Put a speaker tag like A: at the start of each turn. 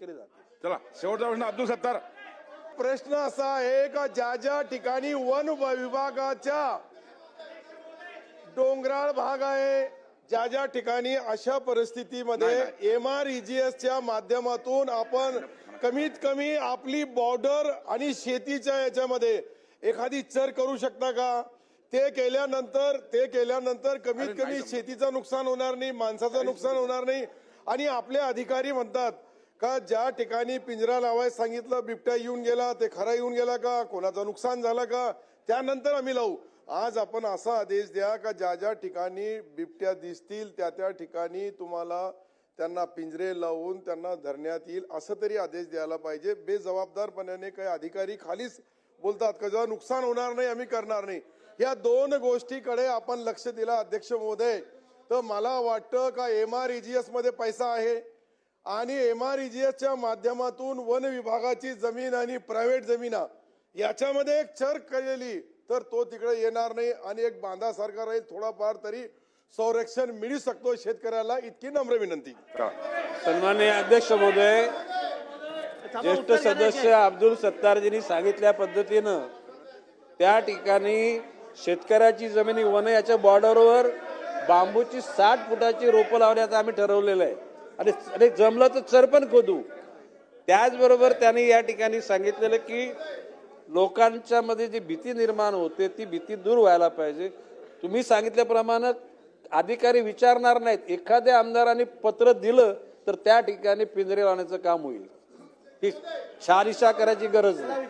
A: केले जातील।
B: चला शेवटचा प्रश्न अब्दुल सत्तार।
C: प्रश्न असा आहे का ज्या ज्या ठिकाणी वन विभागाच्या डोंगराळ भाग आहे, ज्या ज्या ठिकाणी अशा परिस्थितीमध्ये MREGSच्या माध्यमातून आपण कमीत कमी आपली बॉर्डर आणि शेतीच्या याच्यामध्ये एखादी चर करू शकता का? ते केल्यानंतर कमीत कमी शेतीचं नुकसान होणार नाही, माणसाचं नुकसान होणार नाही। आणि आपले अधिकारी म्हणतात का ज्या ठिकाणी पिंजरा लावायला सांगितलं बिबट्या येऊन गेला, ते खरा येऊन गेला का, कोणाचं नुकसान झालं का, त्यानंतर आम्ही लावू। आज आपण असा आदेश द्या का ज्या ज्या ठिकाणी बिबट्या दिसतील त्या त्या ठिकाणी तुम्हाला त्यांना पिंजरे लावून त्यांना धरण्यात येईल, असं तरी आदेश द्यायला पाहिजे। बेजबाबदारपणाने काही अधिकारी खालीच बोलतात का जेव्हा नुकसान होणार नाही आम्ही करणार नाही। या दोन गोष्टीकडे आपण लक्ष दिलं अध्यक्ष महोदय, तर मला वाटतं का MREGS मध्ये पैसा आहे आणि MREGSच्या माध्यमातून वन विभागाची जमीन आणि प्रायव्हेट जमीन याच्यामध्ये एक चर केलेली तर तो तिकडे येणार नाही आणि एक बांधासारखा राहील, थोडाफार तरी संरक्षण मिळू शकतो शेतकऱ्याला, इतकी नम्र विनंती।
A: सन्माननीय अध्यक्ष महोदय, ज्येष्ठ सदस्य अब्दुल सत्तारजींनी सांगितल्या पद्धतीनं त्या ठिकाणी शेतकऱ्याची जमिनी वन याच्या बॉर्डरवर बांबूची 60 फुटाची रोपं लावण्याचं आम्ही ठरवलेलं आहे आणि जमलं तर चर पण खोदू। त्याचबरोबर त्यांनी या ठिकाणी सांगितलेलं की लोकांच्या मध्ये जी भीती निर्माण होते ती भीती दूर व्हायला पाहिजे। तुम्ही सांगितल्याप्रमाणे अधिकारी विचारणार नाहीत, एखाद्या आमदारांनी पत्र दिलं तर त्या ठिकाणी पिंजरे लावण्याचं काम होईल, ही शहानिशा करायची गरज नाही।